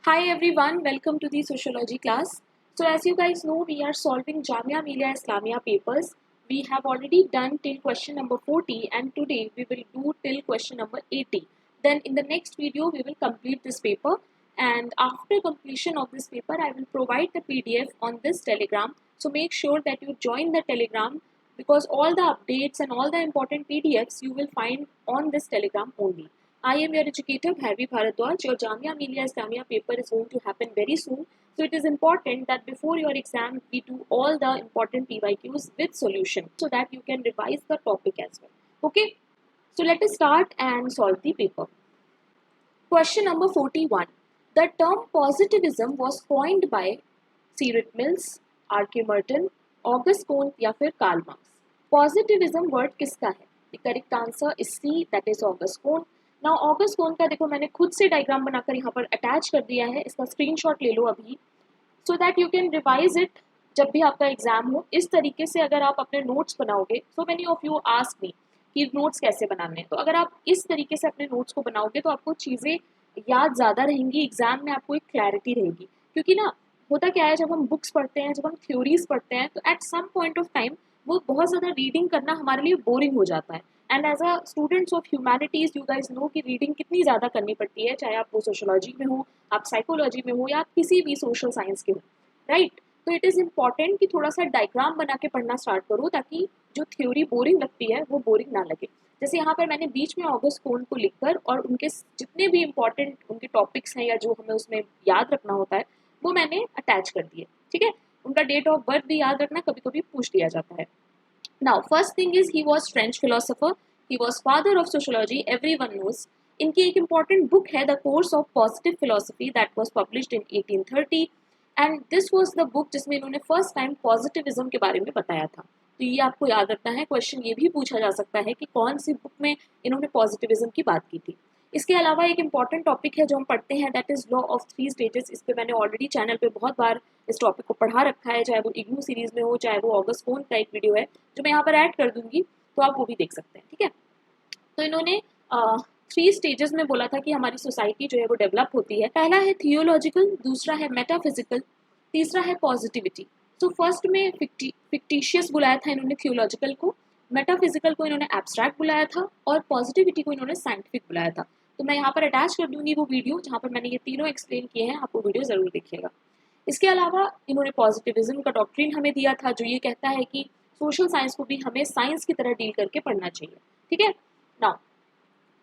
Hi everyone, welcome to the sociology class. So as you guys know, we are solving Jamia Millia Islamia papers. We have already done till question number 40 and today we will do till question number 80. Then in the next video, we will complete this paper and after completion of this paper, I will provide the PDF on this Telegram. So make sure that you join the Telegram because all the updates and all the important PDFs you will find on this Telegram only. I am your educator Bharvi Bharadwaj. Your Jamia Millia Islamia paper is going to happen very soon. So it is important that before your exam we do all the important PYQs with solution so that you can revise the topic as well. Okay. So let us start and solve the paper. Question number 41. The term positivism was coined by Cyril Mills, R.K. Merton, August Comte या फिर Karl Marx. Positivism word किसका है? The correct answer is C, that is August Comte. Now August Comte का देखो मैंने खुद से diagram बनाकर यहाँ पर अटैच कर दिया है, इसका स्क्रीनशॉट ले लो अभी, so that you can revise it जब भी आपका एग्जाम हो. इस तरीके से अगर आप अपने नोट्स बनाओगे, so many of you ask me कि नोट्स कैसे बनाने हैं, तो अगर आप इस तरीके से अपने नोट्स को बनाओगे तो आपको चीज़ें याद ज़्यादा रहेंगी, एग्जाम में आपको एक क्लैरिटी रहेगी. क्योंकि ना होता क्या है, जब हम बुक्स पढ़ते हैं, जब हम थ्योरीज पढ़ते हैं, तो at some point of time वो बहुत ज़्यादा रीडिंग करना हमारे लिए बोरिंग हो जाता है. And as a students of humanities you guys know कि रीडिंग कितनी ज़्यादा करनी पड़ती है, चाहे आप वो सोशोलॉजी में हो, आप साइकोलॉजी में हो या आप किसी भी सोशल साइंस के हो, राइट. तो इट इज़ इम्पॉर्टेंट कि थोड़ा सा डायग्राम बना के पढ़ना स्टार्ट करो ताकि जो थ्योरी बोरिंग लगती है वो बोरिंग ना लगे. जैसे यहाँ पर मैंने बीच में ऑगस्ट कोंट को लिखकर और उनके जितने भी इम्पॉर्टेंट उनके टॉपिक्स हैं या जो हमें उसमें याद रखना होता है वो मैंने अटैच कर दिए. ठीक है, उनका डेट ऑफ बर्थ भी याद रखना कभी कभी पूछ लिया जाता है. Now first thing is he was French philosopher, he was father of sociology, everyone knows. इनकी एक इम्पॉर्टेंट बुक है the course of positive philosophy that was published in 1830 and this was the book जिसमें इन्होंने first time positivism के बारे में बताया था. तो ये आपको याद रखना है. क्वेश्चन ये भी पूछा जा सकता है कि कौन सी बुक में इन्होंने पॉजिटिविज्म की बात की थी. इसके अलावा एक इंपॉर्टेंट टॉपिक है जो हम पढ़ते हैं, that is law of 3 stages. इस पे मैंने ऑलरेडी चैनल पे बहुत बार इस टॉपिक को पढ़ा रखा है, चाहे वो इग्नू सीरीज में हो, चाहे वो ऑगस्ट कोंट का एक वीडियो है जो मैं यहाँ पर ऐड कर दूंगी, तो आप वो भी देख सकते हैं. ठीक है, तो इन्होंने 3 स्टेजेस में बोला था कि हमारी सोसाइटी जो है वो डेवलप होती है. पहला है थियोलॉजिकल, दूसरा है मेटाफिजिकल, तीसरा है पॉजिटिविटी. तो फर्स्ट में फिक्टिशियस बुलाया था इन्होंने थियोलॉजिकल को, मेटाफिजिकल को इन्होंने एब्स्ट्रैक्ट बुलाया था और पॉजिटिविटी को इन्होंने साइंटिफिक बुलाया था. तो मैं यहाँ पर अटैच कर दूंगी वो वीडियो जहाँ पर मैंने ये तीनों एक्सप्लेन किए हैं, आप वो वीडियो जरूर देखिएगा. इसके अलावा इन्होंने पॉजिटिविज्म का डॉक्ट्रिन हमें दिया था जो ये कहता है कि सोशल साइंस को भी हमें साइंस की तरह डील करके पढ़ना चाहिए. ठीक है, now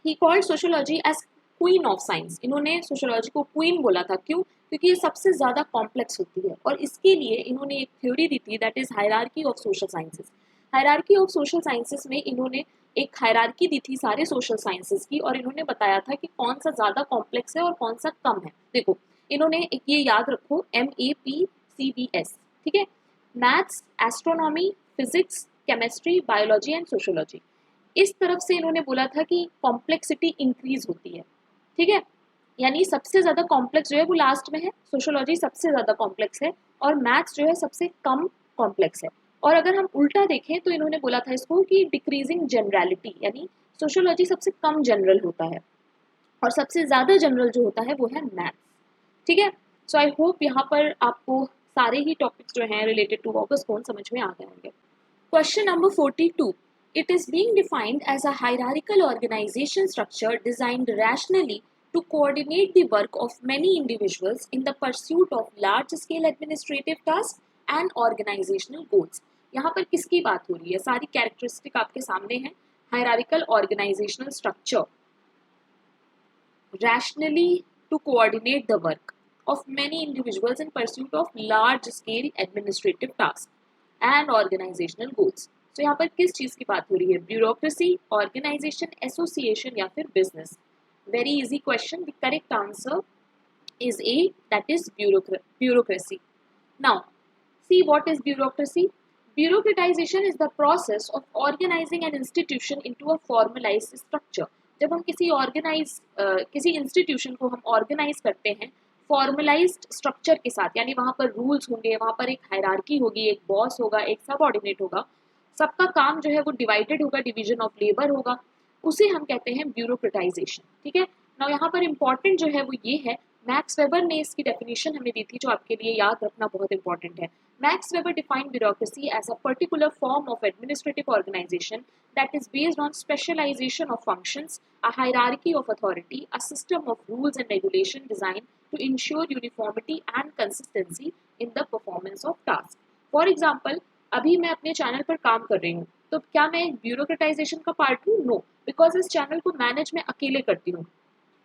he called sociology as queen of science. इन्होंने सोशोलॉजी को क्वीन बोला था. क्यों? क्योंकि ये सबसे ज़्यादा कॉम्प्लेक्स होती है और इसके लिए इन्होंने एक थ्योरी दी थी, that is hierarchy of social sciences. Hierarchy of social sciences में इन्होंने एक हायरार्की दी थी सारे सोशल साइंसेस की और इन्होंने बताया था कि कौन सा ज़्यादा कॉम्प्लेक्स है और कौन सा कम है. देखो, इन्होंने एक ये याद रखो, MAPCBS. ठीक है, maths, astronomy, physics, chemistry, biology and sociology. इस तरफ से इन्होंने बोला था कि कॉम्प्लेक्सिटी इंक्रीज होती है. ठीक है, यानी सबसे ज़्यादा कॉम्प्लेक्स जो है वो लास्ट में है, सोशोलॉजी सबसे ज़्यादा कॉम्प्लेक्स है और मैथ्स जो है सबसे कम कॉम्प्लेक्स है. और अगर हम उल्टा देखें तो इन्होंने बोला था इसको कि डिक्रीजिंग जनरलिटी, यानी सोशोलॉजी सबसे कम जनरल होता है और सबसे ज़्यादा जनरल जो होता है वो है मैथ्स. ठीक है, सो आई होप यहाँ पर आपको सारे ही टॉपिक्स जो हैं रिलेटेड टू ऑगस्ट कोंट समझ में आ गए होंगे. Question number 42. It is being defined as a hierarchical organization structure designed rationally to coordinate the work of many individuals in the pursuit of large-scale administrative tasks and organizational goals. यहाँ पर किसकी बात हो रही है? सारी कैरेक्टरिस्टिक आपके सामने हैं. Hierarchical organizational structure, rationally to coordinate the work of many individuals in pursuit of large-scale administrative tasks and organizational goals. तो यहाँ पर किस चीज़ की बात हो रही है? ब्यूरोक्रेसी, ऑर्गेनाइजेशन, एसोसिएशन या फिर business? Very easy question. The correct answer is A, that is bureaucracy. Now see what is bureaucracy. Bureaucratisation is the process of organising an institution into a formalised structure. जब हम किसी institution को हम organise करते हैं formalised structure के साथ, यानी वहाँ पर रूल्स होंगे, वहाँ पर एक हायरार्की होगी, एक बॉस होगा, एक सबऑर्डिनेट होगा, सबका काम जो है वो डिवाइडेड होगा, डिवीजन ऑफ लेबर होगा, उसे हम कहते हैं ब्यूरोक्रेटाइजेशन. ठीक है, नाउ यहाँ पर इम्पॉर्टेंट जो है वो ये है, मैक्स वेबर ने इसकी डेफिनेशन हमें दी थी जो आपके लिए याद रखना बहुत इंपॉर्टेंट है. Max Weber defined bureaucracy as a particular form of administrative organisation that is based on specialization of functions, a hierarchy of authority, a system of rules and regulation designed to ensure uniformity and consistency in the performance of tasks. For example, अभी मैं अपने channel पर काम कर रही हूँ, तो क्या मैं एक ब्यूरोक्रेटाइजेशन का पार्ट हूँ? नो, बिकॉज इस चैनल को मैनेज मैं अकेले करती हूँ,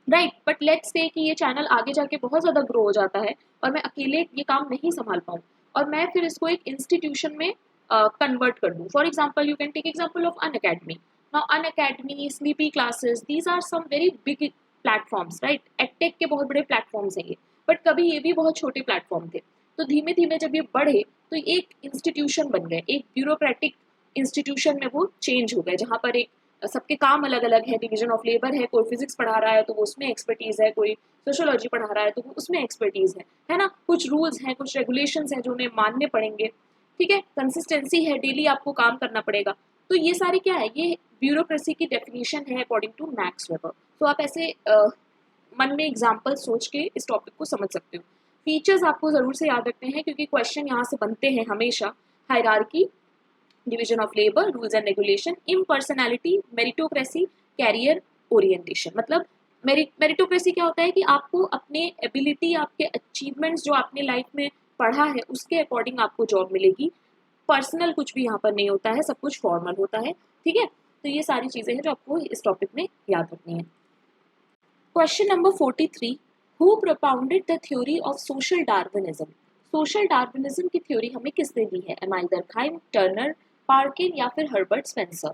राइट. बट लेट्स से कि ये चैनल आगे जाके बहुत ज़्यादा ग्रो हो जाता है और मैं अकेले ये काम नहीं संभाल पाऊँ और मैं फिर इसको एक इंस्टीट्यूशन में कन्वर्ट कर दूँ. For example, you can take example of Unacademy. Now Unacademy, sleepy classes, these are some very big platforms, right. Edtech के बहुत बड़े प्लेटफॉर्म्स हैं ये, बट कभी ये भी बहुत छोटे प्लेटफॉर्म थे. तो धीमे धीमे जब ये बढ़े तो एक इंस्टीट्यूशन बन गए, एक ब्यूरोक्रेटिक इंस्टीट्यूशन में वो चेंज हो गए, जहाँ पर एक सबके काम अलग अलग है. डिवीजन ऑफ लेबर है, कोई फिजिक्स पढ़ा रहा है तो वो उसमें एक्सपर्टीज है, कोई सोशोलॉजी पढ़ा रहा है तो वो उसमें एक्सपर्टीज है ना. कुछ रूल्स हैं, कुछ रेगुलेशंस हैं जो उन्हें मानने पड़ेंगे, ठीक है. कंसिस्टेंसी है, डेली आपको काम करना पड़ेगा. तो ये सारे क्या है, ये ब्यूरोक्रेसी की डेफिनेशन है अकॉर्डिंग टू मैक्स वेबर. तो आप ऐसे मन में एग्जाम्पल सोच के इस टॉपिक को समझ सकते हो. फीचर्स आपको जरूर से याद रखने हैं क्योंकि क्वेश्चन यहाँ से बनते हैं हमेशा. Hierarchy, division of labour, rules and regulation, impersonality, meritocracy, career orientation. मतलब मेरिटोक्रेसी क्या होता है कि आपको अपने एबिलिटी, आपके अचीवमेंट्स जो आपने लाइफ में पढ़ा है उसके अकॉर्डिंग आपको जॉब मिलेगी. पर्सनल कुछ भी यहाँ पर नहीं होता है, सब कुछ फॉर्मल होता है, ठीक है. तो ये सारी चीज़ें हैं जो आपको इस टॉपिक में याद रखनी है. Question number 43, who propounded the theory of social Darwinism. Social Darwinism की थ्योरी हमें किसने दी है? एमाइल दरखाइम, टर्नर, पार्किन या फिर Herbert Spencer.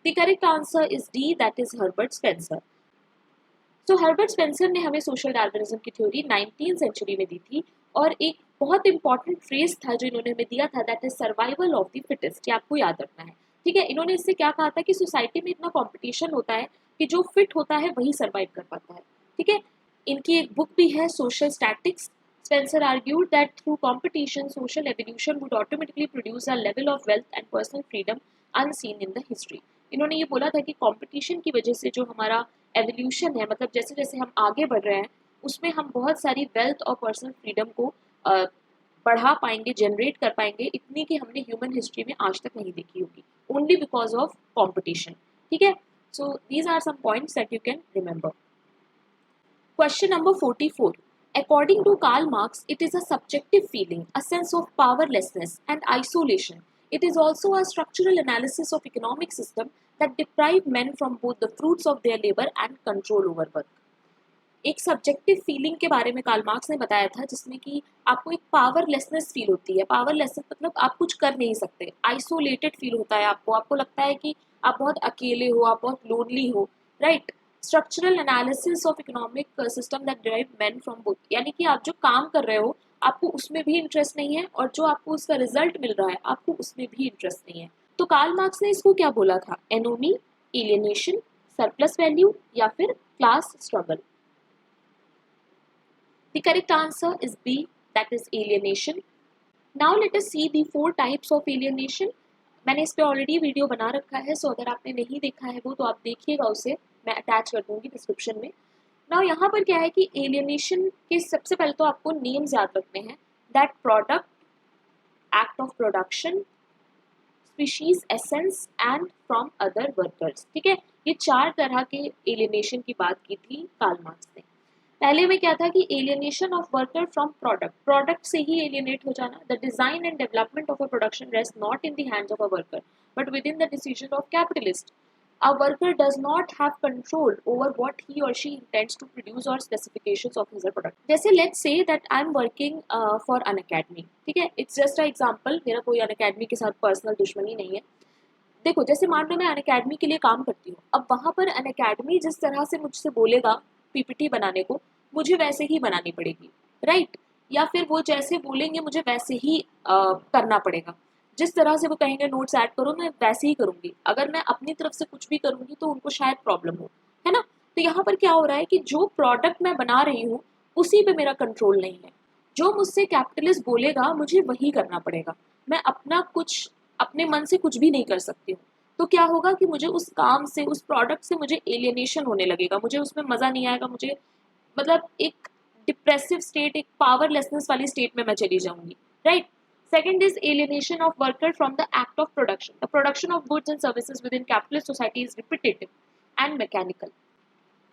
The correct answer is D, that is Herbert Spencer. तो हर्बर्ट स्पेंसर ने हमें सोशल डार्विनिज्म की थ्योरी 19th सेंचुरी में दी थी और एक बहुत इंपॉर्टेंट फ्रेज था जो इन्होंने हमें दिया था, that is survival of the fittest. ये आपको याद रखना है, ठीक है. इन्होंने इससे क्या कहा था कि सोसाइटी में इतना कंपटीशन होता है कि जो फिट होता है वही सर्वाइव कर पाता है, ठीक है. इनकी एक बुक भी है, social statics. Spencer argued that through competition, social evolution would automatically produce a level of wealth and personal freedom unseen in the history. इन्होंने ये बोला था कि कंपटीशन की वजह से जो हमारा एवोल्यूशन है, मतलब जैसे जैसे हम आगे बढ़ रहे हैं उसमें हम बहुत सारी वेल्थ और पर्सनल फ्रीडम को बढ़ा पाएंगे, जनरेट कर पाएंगे, इतनी कि हमने ह्यूमन हिस्ट्री में आज तक नहीं देखी होगी, ओनली बिकॉज ऑफ कॉम्पिटिशन, ठीक है. So these are some points that you can remember. Question number 44. According to Karl Marx, it is a subjective feeling, a sense of powerlessness and isolation. It is also a structural analysis of economic system that deprive men from both the fruits of their labor and control over work. एक subjective feeling के बारे में Karl Marx ने बताया था जिसमें कि आपको एक पावरलेसनेस फील होती है. पावरलेसनेस मतलब आप कुछ कर नहीं सकते, आइसोलेटेड फील होता है आपको, आपको लगता है कि आप बहुत अकेले हो, आप बहुत लोनली हो, right. Structural analysis of economic system that derive main from both. यानी कि आप जो काम कर रहे हो आपको उसमें भी इंटरेस्ट नहीं है और जो आपको उसका रिजल्ट मिल रहा है आपको उसमें भी इंटरेस्ट नहीं है. तो कार्ल मार्क्स ने इसको क्या बोला था? एनोमी, एलियनेशन, सरप्लस वैल्यू या फिर class struggle. The correct answer is B, that is alienation. Now let us see the 4 types of alienation. मैंने इस पे ऑलरेडी वीडियो बना रखा है, सो अगर आपने नहीं देखा है वो तो आप देखिएगा उसे, मैं अटैच कर दूंगी डिस्क्रिप्शन में. नाउ यहाँ पर क्या है कि एलियनेशन के सबसे पहले तो आपको नेम्स याद रखने हैं. That product, act of production, species, essence and from other workers, ठीक है. ये 4 तरह के एलियनेशन की बात की थी कार्ल मार्क्स ने. पहले में क्या था कि alienation of worker from product, product से ही एलियनेट हो जाना. The design and development of a production rest not in the hands of a worker but with in the decision of capitalist. A worker does not have control over what he or she intends to produce or specifications of his product. जैसे let's say that I'm working for an academy, ठीक है. It's just an example, मेरा कोई an academy के साथ personal दुश्मनी नहीं है. देखो, जैसे मान लो मैं अन अकेडमी के लिए काम करती हूँ, अब वहाँ पर अन अकेडमी जिस तरह से मुझसे बोलेगा पीपीटी बनाने को, मुझे वैसे ही बनानी पड़ेगी, राइट. या फिर वो जैसे बोलेंगे मुझे वैसे ही करना पड़ेगा. जिस तरह से वो कहेंगे नोट्स ऐड करो, मैं वैसे ही करूँगी. अगर मैं अपनी तरफ से कुछ भी करूँगी तो उनको शायद प्रॉब्लम हो, है ना. तो यहाँ पर क्या हो रहा है कि जो प्रोडक्ट मैं बना रही हूँ उसी पे मेरा कंट्रोल नहीं है. जो मुझसे कैपिटलिस्ट बोलेगा मुझे वही करना पड़ेगा. मैं अपना कुछ अपने मन से कुछ भी नहीं कर सकती हूँ. तो क्या होगा कि मुझे उस काम से, उस प्रोडक्ट से मुझे एलियनेशन होने लगेगा, मुझे उसमें मज़ा नहीं आएगा, मुझे मतलब एक डिप्रेसिव स्टेट, एक पावरलेसनेस वाली स्टेट में मैं चली जाऊंगी, right. Second is alienation of worker from the act of production. The production of goods and services within capitalist society is repetitive and mechanical.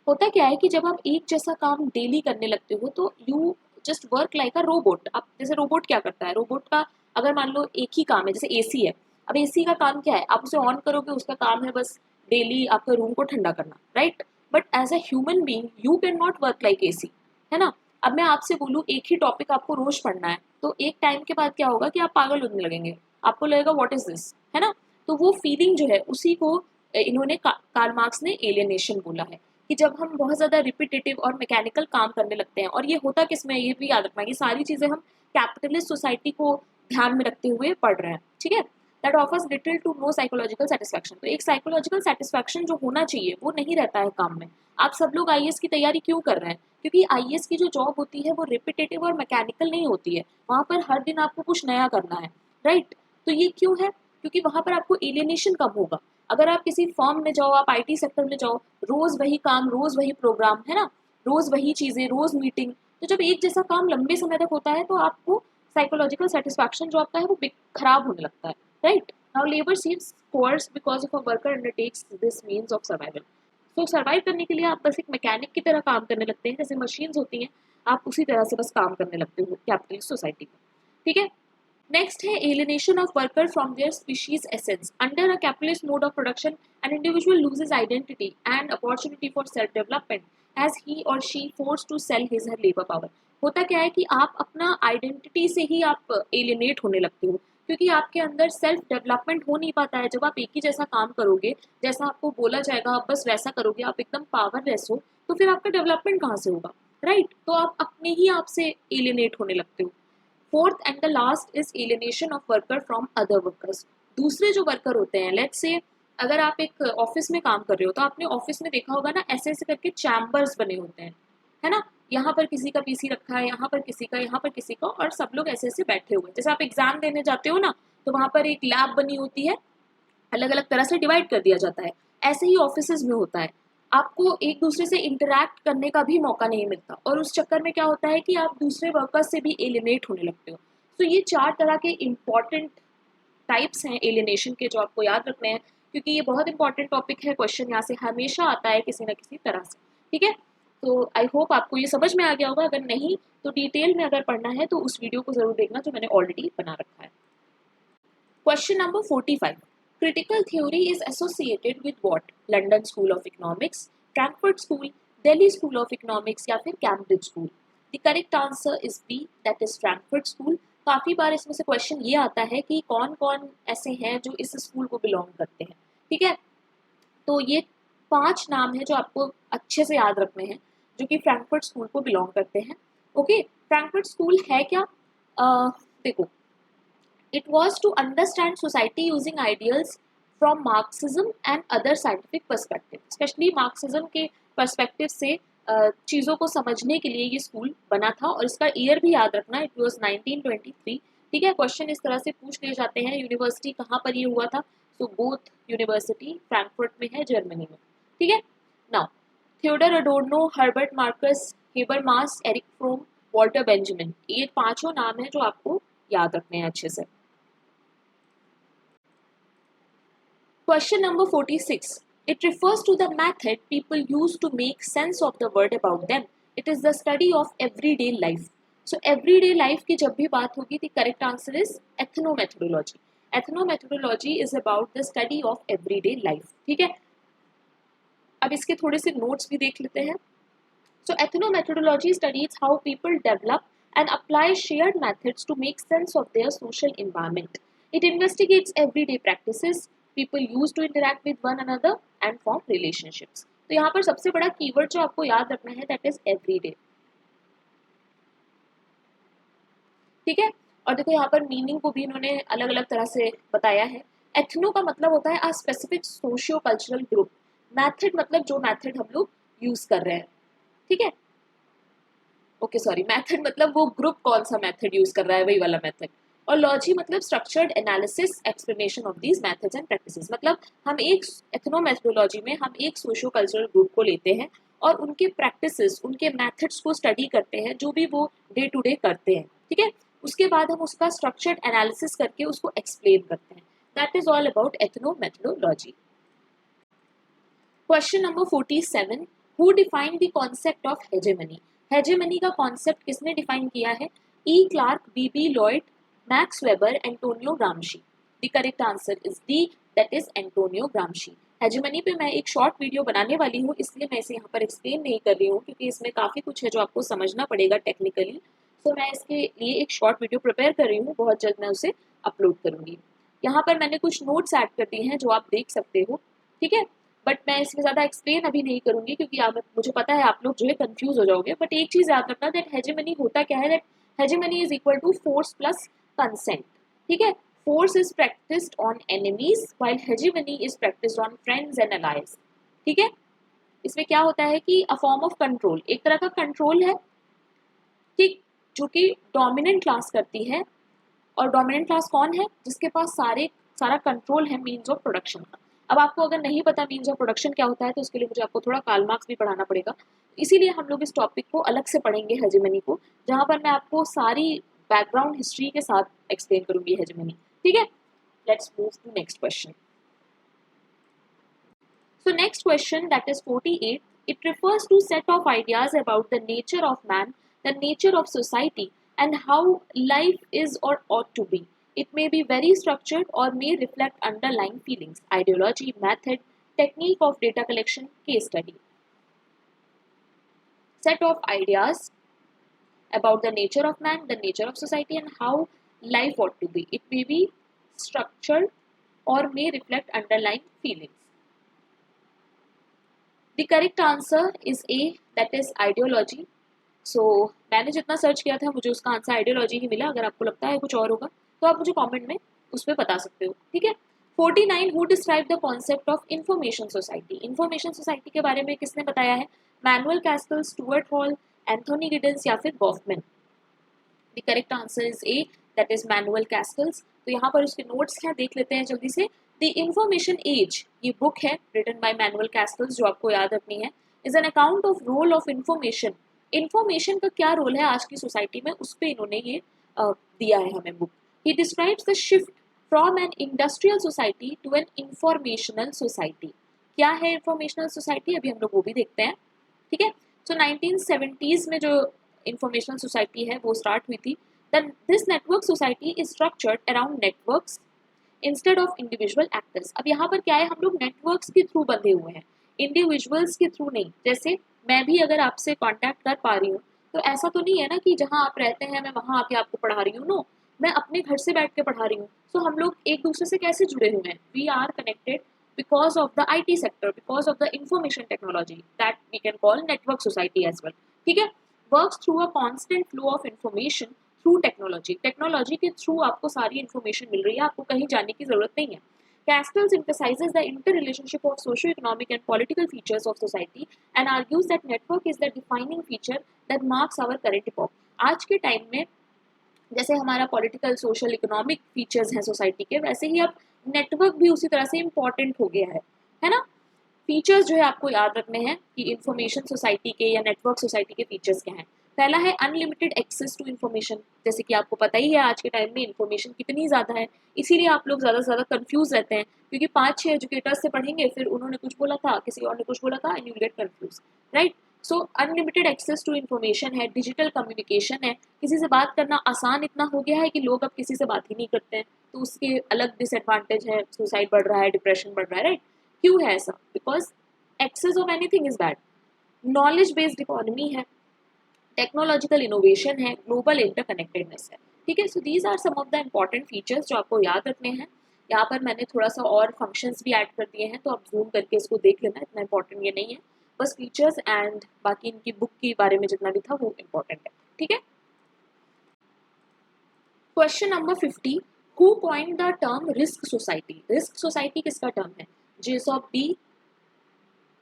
होता क्या है कि जब आप एक जैसा काम डेली करने लगते हो तो you just work like a robot. अब जैसे रोबोट क्या करता है, रोबोट का अगर मान लो एक ही काम है, जैसे एसी है, अब एसी का काम क्या है, आप उसे ऑन करोगे, उसका काम है बस डेली आपके रूम को ठंडा करना, right. But as a human being you can not work like AC, है ना। अब मैं आपसे बोलूँ एक ही टॉपिक आपको रोज पढ़ना है, तो एक टाइम के बाद क्या होगा कि आप पागल होने लगेंगे, आपको लगेगा व्हाट इज दिस, है ना। तो वो फीलिंग जो है उसी को इन्होंने कार्ल मार्क्स ने एलियनेशन बोला है, कि जब हम बहुत ज़्यादा रिपीटेटिव और मैकेनिकल काम करने लगते हैं। और ये होता किसमें, ये भी याद रखना है कि सारी चीज़ें हम कैपिटलिस्ट सोसाइटी को ध्यान में रखते हुए पढ़ रहे हैं, ठीक है। That offers little to no psychological satisfaction. तो एक साइकोलॉजिकल सेटिस्फैक्शन जो होना चाहिए वो नहीं रहता है काम में। आप सब लोग आईएएस की तैयारी क्यों कर रहे हैं, क्योंकि आईएएस की जो जॉब होती है वो रिपीटेटिव और मैकेनिकल नहीं होती है, वहाँ पर हर दिन आपको कुछ नया करना है, राइट। तो ये क्यों है, क्योंकि वहाँ पर आपको एलियनेशन कब होगा, अगर आप किसी फर्म में जाओ, आप आईटी सेक्टर में जाओ, रोज वही काम, रोज वही प्रोग्राम, है ना, रोज वही चीजें, रोज मीटिंग। तो जब एक जैसा काम लंबे समय तक होता है तो आपको साइकोलॉजिकल सेटिस्फैक्शन जो आपका है वो खराब होने लगता है, right. Now labour seems course because of a worker undertakes this means of survival. तो सर्वाइव करने के लिए आप बस एक मैकेनिक की तरह काम करने लगते हैं, जैसे मशीन्स होती हैं, आप उसी तरह से बस काम करने लगते हो कैपिटलिस्ट सोसाइटी में, ठीक है। नेक्स्ट है alienation of worker from their species essence. Under a capitalist mode of production, an individual loses identity and opportunity for self-development as he or she forced to sell his her labor power. होता क्या है कि आप अपना identity से ही आप एलिनेट होने लगते हो, क्योंकि आपके अंदर सेल्फ डेवलपमेंट हो नहीं पाता है। जब आप एक ही जैसा काम करोगे, जैसा आपको बोला जाएगा आप बस वैसा करोगे, आप एकदम पावरलेस हो, तो फिर आपका डेवलपमेंट कहाँ से होगा, राइट। तो आप अपने ही आप से एलिनेट होने लगते हो। Fourth and the last is alienation of worker from other workers. दूसरे जो वर्कर होते हैं, लेट्स से अगर आप एक ऑफिस में काम कर रहे हो तो आपने ऑफिस में देखा होगा ना, ऐसे ऐसे करके चैम्बर्स बने होते हैं, है ना। यहाँ पर किसी का पीसी रखा है, यहाँ पर किसी का, यहाँ पर किसी का, और सब लोग ऐसे ऐसे बैठे हुए हैं। जैसे आप एग्जाम देने जाते हो ना, तो वहाँ पर एक लैब बनी होती है, अलग अलग तरह से डिवाइड कर दिया जाता है। ऐसे ही ऑफिसेज में होता है, आपको एक दूसरे से इंटरैक्ट करने का भी मौका नहीं मिलता, और उस चक्कर में क्या होता है कि आप दूसरे वर्कर्स से भी एलिनेट होने लगते हो। तो ये 4 तरह के इम्पॉर्टेंट टाइप्स हैं एलिनेशन के, जो आपको याद रखने हैं, क्योंकि ये बहुत इंपॉर्टेंट टॉपिक है, क्वेश्चन यहाँ से हमेशा आता है किसी न किसी तरह से, ठीक है। तो आई होप आपको ये समझ में आ गया होगा, अगर नहीं तो डिटेल में अगर पढ़ना है तो उस वीडियो को जरूर देखना जो मैंने ऑलरेडी बना रखा है। Question number 45, critical theory is associated with what? London School of Economics, Frankfurt School, Delhi School of Economics या फिर Cambridge School? The correct answer is B, that is Frankfurt School. काफी बार इसमें से क्वेश्चन ये आता है कि कौन कौन ऐसे हैं जो इस स्कूल को बिलोंग करते हैं, ठीक है। तो ये 5 नाम है जो आपको अच्छे से याद रखने हैं, जो कि फ्रैंकफर्ट स्कूल को बिलोंग करते हैं, ओके। फ्रैंकफर्ट स्कूल है क्या, देखो, it was to understand society using ideals from Marxism and other scientific perspective, especially Marxism के perspective से चीज़ों को समझने के लिए ये स्कूल बना था, और इसका ईयर भी याद रखना, इट वॉज 1923, ठीक है। क्वेश्चन इस तरह से पूछ लिए जाते हैं, यूनिवर्सिटी कहाँ पर ये हुआ था, सो बोथ यूनिवर्सिटी फ्रैंकफर्ट में है, जर्मनी में, ठीक है। Now Theodor Adorno, Herbert Marcuse, Habermas, Erich Fromm, Walter Benjamin, ये 5 नाम है जो आपको याद रखने हैं अच्छे से। Question number 46. It refers to the method people use to make sense of the word about them. It is the study of everyday life. So everyday life की जब भी बात होगी, the correct answer is ethnomethodology. Ethnomethodology is about the study of everyday life. ठीक है, अब इसके थोड़े से नोट्स भी देख लेते हैं। So ethnomethodology studies how people develop and apply shared methods to make sense of their social environment. It investigates everyday practices people use to interact with one another and form relationships. तो यहाँ पर सबसे बड़ा keyword जो आपको याद रखना है, that is everyday, ठीक है। और देखो यहाँ पर मीनिंग को भी इन्होंने अलग अलग तरह से बताया है। एथनो का मतलब होता है a specific socio cultural group, method मतलब जो मैथड हम लोग यूज कर रहे हैं, ठीक है। ओके सॉरी, मैथड मतलब वो ग्रुप कौन सा मैथड यूज कर रहा है, वही वाला मैथड। और लॉजी मतलब structured analysis explanation of these methods and practices, मतलब हम एक एथनोमेथोडोलॉजी में हम एक सोशियो कल्चरल ग्रुप को लेते हैं और उनके प्रैक्टिसेस, उनके मेथड्स को स्टडी करते हैं जो भी वो डे टू डे करते हैं, ठीक है। उसके बाद हम उसका स्ट्रक्चर्ड एनालिसिस करके उसको एक्सप्लेन करते हैं। That is all about ethnomethodology. Question number 47, who defined the concept of hegemony? Hegemony का कॉन्सेप्ट किसने डिफाइन किया है? E Clark, B B Lloyd, Max Weber, Antonio Gramsci. The correct answer is D, that is Antonio Gramsci. Hegemony पे मैं एक short video बनाने वाली हूँ, इसलिए मैं इसे यहाँ पर एक्सप्लेन नहीं कर रही हूँ क्योंकि इसमें काफ़ी कुछ है जो आपको समझना पड़ेगा टेक्निकली। तो मैं इसके लिए एक शॉर्ट वीडियो प्रिपेयर कर रही हूँ, बहुत जल्द मैं उसे अपलोड करूँगी। यहाँ पर मैंने कुछ नोट्स ऐड कर दिए हैं जो आप देख सकते हो, ठीक है। बट मैं इसमें ज़्यादा एक्सप्लेन अभी नहीं करूँगी क्योंकि मुझे पता है आप लोग जो है कंफ्यूज हो जाओगे। बट एक चीज़ याद रखना, दैट हेजेमनी होता क्या है, that hegemony is equal to force plus consent, ठीक है। Force is practised on enemies while hegemony is practised on friends and allies, ठीक है। इसमें क्या होता है कि अ फॉर्म ऑफ कंट्रोल, एक तरह का कंट्रोल है, ठीक, जो कि डोमिनेंट क्लास करती है। और डोमिनेंट क्लास कौन है? जिसके पास सारा कंट्रोल है मीन्स ऑफ प्रोडक्शन का। अब आपको अगर नहीं पता मीन्स ऑफ प्रोडक्शन क्या होता है तो उसके लिए मुझे आपको थोड़ा कार्ल मार्क्स भी पढ़ाना पड़ेगा। इसीलिए हम लोग इस टॉपिक को अलग से पढ़ेंगे हेजेमनी को, जहाँ पर मैं आपको सारी बैकग्राउंड हिस्ट्री के साथ एक्सप्लेन करूंगी हेजेमनी, ठीक है। Let's move to next question. So next question, that is 48. It refers to set of ideas about the nature of man, the nature of society, and how life is or ought to be. It may be very structured or may reflect underlying feelings, ideology, method, technique of data collection, case study. Set of ideas about the nature of man, the nature of society, and how life ought to be. It may be structured or may reflect underlying feelings. The correct answer is A, that is ideology. So मैंने जितना search किया था मुझे उसका answer ideology ही मिला। अगर आपको लगता है कुछ और होगा तो आप मुझे कमेंट में उस पर बता सकते हो, ठीक है। 49, who describe the concept of information society? Information society के बारे में किसने बताया है? Manuel Castells, Stuart Hall, Anthony Giddens या फिर Goffman? The correct answer is A, that is Manuel Castells. तो यहाँ पर उसके नोट्स हैं, देख लेते हैं जल्दी से। द इंफॉर्मेशन एज, ये बुक है रिटन बाय मैनुअल कैस्टल्स जो आपको याद रखनी है, is an account of role of information. Information का क्या रोल है आज की सोसाइटी में, उस पर इन्होंने ये दिया है हमें book. He describes the shift from an industrial society to an informational society. क्या है इंफॉर्मेशनल सोसाइटी, अभी हम लोग वो भी देखते हैं, ठीक है। सो 1970s में जो इंफॉर्मेशनल सोसाइटी है वो स्टार्ट हुई थी। This network society is structured around networks instead of individual actors. अब यहाँ पर क्या है, हम लोग नेटवर्क्स के थ्रू बंधे हुए हैं, इंडिविजुअल्स के थ्रू नहीं। जैसे मैं भी अगर आपसे कांटेक्ट कर पा रही हूँ तो ऐसा तो नहीं है ना कि जहाँ आप रहते हैं मैं वहाँ आके आपको पढ़ा रही हूँ, नो, मैं अपने घर से बैठ के पढ़ा रही हूँ। सो हम लोग एक दूसरे से कैसे जुड़े हुए हैं? We are connected because of the IT sector, because of the information technology that we can call network society as well, ठीक है। works through a constant flow of information through technology. Technology के through आपको सारी information मिल रही है, आपको कहीं जाने की जरूरत नहीं है। Castells emphasizes the interrelationship of socio-economic and political features of society and argues that network is the defining feature that marks our current epoch. आज के टाइम में जैसे हमारा पॉलिटिकल, सोशल, इकोनॉमिक फीचर्स हैं सोसाइटी के, वैसे ही अब नेटवर्क भी उसी तरह से इम्पॉर्टेंट हो गया है ना। फीचर्स जो है आपको याद रखने हैं कि इंफॉर्मेशन सोसाइटी के या नेटवर्क सोसाइटी के फीचर्स क्या हैं। पहला है अनलिमिटेड एक्सेस टू इन्फॉर्मेशन। जैसे कि आपको पता ही है आज के टाइम में इन्फॉर्मेशन कितनी ज़्यादा है, इसीलिए आप लोग ज़्यादा से ज़्यादा कन्फ्यूज रहते हैं क्योंकि 5-6 एजुकेटर्स से पढ़ेंगे, फिर उन्होंने कुछ बोला था, किसी और ने कुछ बोला था, and you get confuse, right. So unlimited access to information है, डिजिटल कम्युनिकेशन है, किसी से बात करना आसान इतना हो गया है कि लोग अब किसी से बात ही नहीं करते हैं, तो उसके अलग डिसएडवांटेज है, सुसाइड बढ़ रहा है, डिप्रेशन बढ़ रहा है, राइट। क्यों है ऐसा? Because access of anything is bad. Knowledge based economy है, टेक्नोलॉजिकल इनोवेशन है, ग्लोबल इंटरकनेक्टेडनेस है, ठीक है। So these are some of the important features जो आपको याद रखने हैं। यहाँ पर मैंने थोड़ा सा और फंक्शंस भी ऐड कर दिए हैं, तो आप जूम करके इसको देख लेना, इतना इंपॉर्टेंट ये नहीं है, बस फीचर्स एंड बाकी इनकी बुक के बारे में जितना भी था वो इम्पोर्टेंट है, ठीक है। Question number 50, who coined the term risk society? Risk society किसका टर्म है? जेसॉप बी,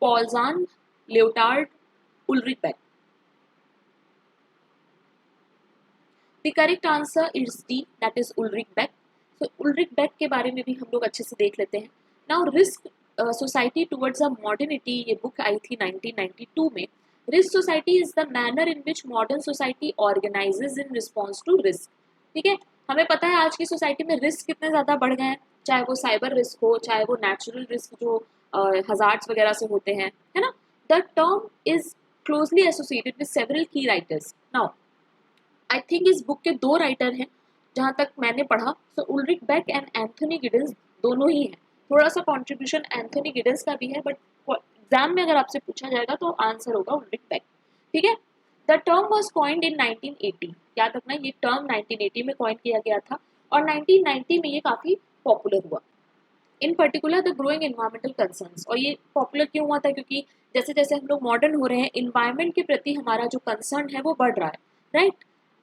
पॉल्जान, Lyotard, Ulrich Beck? The correct answer is D, that is Ulrich Beck. तो उल्रिक बेक के बारे में भी हम लोग अच्छे से देख लेते हैं। Now risk society towards a modernity, ये बुक आई थी 1992 में. Risk society is the manner in which modern society organises in response to risk. ठीक है, हमें पता है आज की सोसाइटी में रिस्क कितने ज़्यादा बढ़ गए हैं, चाहे वो साइबर रिस्क हो, चाहे वो नेचुरल रिस्क जो हजार्ड्स वगैरह से होते हैं, है ना. The term is closely associated with several key writers. Now I think इस बुक के दो राइटर हैं जहाँ तक मैंने पढ़ा. So Ulrich Beck and Anthony Giddens दोनों ही हैं. थोड़ा सा कॉन्ट्रीब्यूशन एंथोनी गिडन्स का भी है, बट एग्जाम में अगर आपसे पूछा जाएगा तो आंसर होगा उल्रिक बेक. ठीक है. The term was coined in 1980. याद रखना ये टर्म 1980 में कॉइन किया गया था और 1990 में ये काफ़ी पॉपुलर हुआ. इन particular the growing environmental concerns. और ये पॉपुलर क्यों हुआ था, क्योंकि जैसे जैसे हम लोग मॉडर्न हो रहे हैं, इन्वायरमेंट के प्रति हमारा जो कंसर्न है वो बढ़ रहा है, right.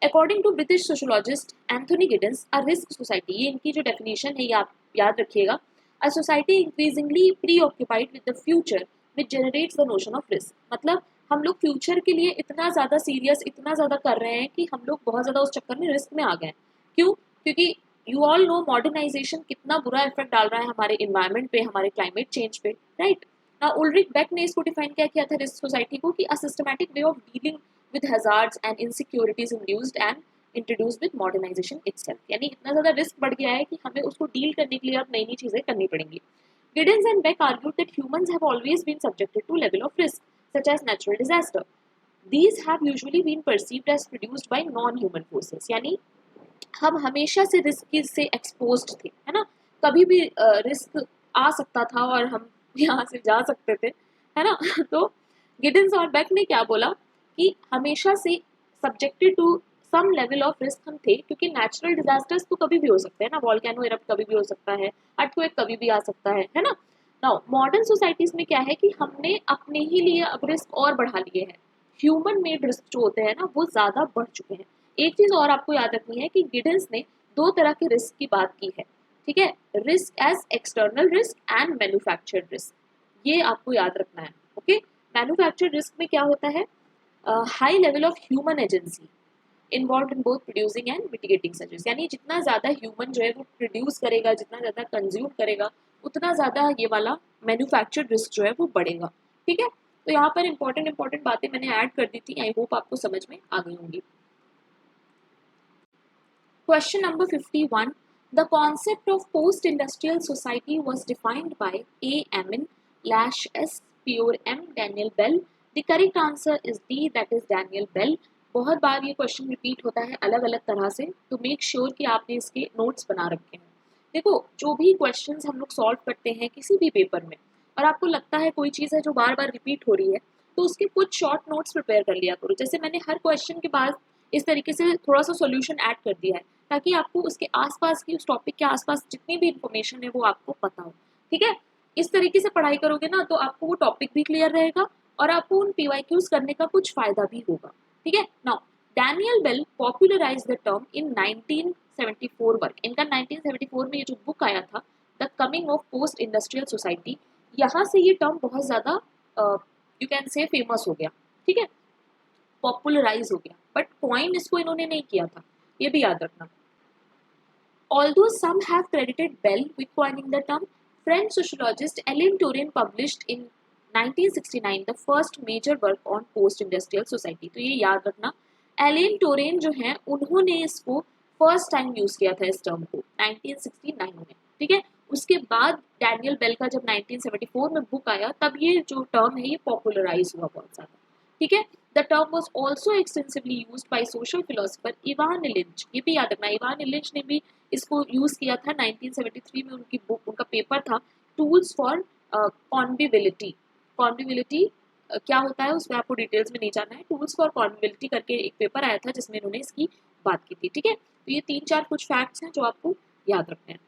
According to British sociologist Anthony Giddens, a risk society, ये इनकी जो डेफिनेशन है ये आप याद रखिएगा, a society increasingly preoccupied with the future which generates the notion of risk. मतलब हम लोग फ्यूचर के लिए इतना ज़्यादा सीरियस, इतना ज़्यादा कर रहे हैं कि हम लोग बहुत ज़्यादा उस चक्कर में रिस्क में आ गए हैं. क्यों? क्योंकि यू ऑल नो मॉडर्नाइजेशन कितना बुरा इफेक्ट डाल रहा है हमारे इन्वायरमेंट पे, हमारे क्लाइमेट चेंज पे, राइट. ना उल्रिक बेक ने इसको डिफाइन क्या किया था रिस्क सोसाइटी को, कि a systematic way of dealing with hazards and insecurities induced and introduced with modernisation itself. यानी इतना ज़्यादा रिस्क बढ़ गया है कि हमें उसको डील करने के लिए अब नई नई चीज़ें करनी पड़ेंगी. Giddens and Beck argued that humans have always been subjected to level of risk, such as natural disaster. These have usually been perceived as produced by non-human forces. यानी हम हमेशा से रिस्क से एक्सपोज्ड थे, है ना. कभी भी रिस्क आ सकता था और हम यहाँ से जा सकते थे, है ना. तो गिडन्स और बेक ने क्या बोला कि हमेशा से subjected to some level of risk हम थे, क्योंकि नेचुरल डिजास्टर्स तो कभी भी हो सकते हैं ना, वॉल्केनो इरप्ट कभी भी हो सकता है, अर्थक्वेक कभी भी आ सकता है ना. नाउ मॉडर्न सोसाइटीज में क्या है कि हमने अपने ही लिए अब रिस्क और बढ़ा लिए हैं. ह्यूमन मेड रिस्क जो होते हैं ना वो ज़्यादा बढ़ चुके हैं. एक चीज़ और आपको याद रखनी है कि गिडन्स ने दो तरह के रिस्क की बात की है. ठीक है, risk as external risk and manufactured risk. ये आपको याद रखना है. ओके, मैन्युफैक्चर्ड रिस्क में क्या होता है, high level of human agency involve in both producing and mitigating सजेस. यानी जितना ज़्यादा ह्यूमन जो है वो प्रोड्यूस करेगा, जितना ज़्यादा कंज्यूम करेगा, उतना ज़्यादा ये वाला मैन्युफैक्चर्ड रिस्क जो है वो बढ़ेगा. ठीक है, तो यहाँ पर इंपॉर्टेंट बातें मैंने ऐड कर दी थी. आई होप आपको समझ में आ गई होंगी. Question number 51. The concept of post-industrial society was defined by A. Amin/S. Pure M. Daniel Bell. The correct answer is D, that is Daniel Bell. बहुत बार ये क्वेश्चन रिपीट होता है अलग अलग तरह से, तो मेक श्योर कि आपने इसके नोट्स बना रखे हैं. देखो, जो भी क्वेश्चंस हम लोग सॉल्व करते हैं किसी भी पेपर में, और आपको लगता है कोई चीज़ है जो बार बार रिपीट हो रही है, तो उसके कुछ शॉर्ट नोट्स प्रिपेयर कर लिया करो. जैसे मैंने हर क्वेश्चन के बाद इस तरीके से थोड़ा सा सॉल्यूशन ऐड कर दिया है, ताकि आपको उसके आसपास की, उस टॉपिक के आसपास जितनी भी इंफॉर्मेशन है वो आपको पता हो. ठीक है, इस तरीके से पढ़ाई करोगे ना तो आपको वो टॉपिक भी क्लियर रहेगा और आपको उन PYQs करने का कुछ फायदा भी होगा. ठीक है. Now Daniel Bell popularise the term in 1974 work. इनका 1974 में ये जो बुक आया था, the coming of post industrial society, यहाँ से ये टर्म बहुत ज़्यादा यू कैन से फेमस हो गया. ठीक है, पॉपुलराइज हो गया, बट कॉइन इसको इन्होंने नहीं किया था, ये भी याद रखना. Although some have credited Bell with coining the term, French sociologist Alain Touraine published in 1969 the first major work on post-industrial society. तो ये याद रखना, एलेन टोरेन जो हैं उन्होंने इसको फर्स्ट टाइम यूज किया था इस टर्म को 1969 में. ठीक है, उसके बाद डैनियल बेल का जब 1974 में बुक आया तब ये जो टर्म है ये पॉपुलराइज हुआ बहुत ज़्यादा. ठीक है, the term was also extensively use by social philosopher Ivan Illich. ये भी याद रखना, इवान इलिंच ने भी इसको यूज किया था 1973 में. उनकी बुक, उनका पेपर था टूल्स फॉर कॉन्विबिलिटी. कॉन्विबिलिटी क्या होता है उसमें आपको डिटेल्स में नहीं जाना है. टूल्स फॉर कॉन्विबिलिटी करके एक पेपर आया था जिसमें उन्होंने इसकी बात की थी. ठीक है, तो ये 3-4 कुछ फैक्ट्स हैं जो आपको याद रखने हैं.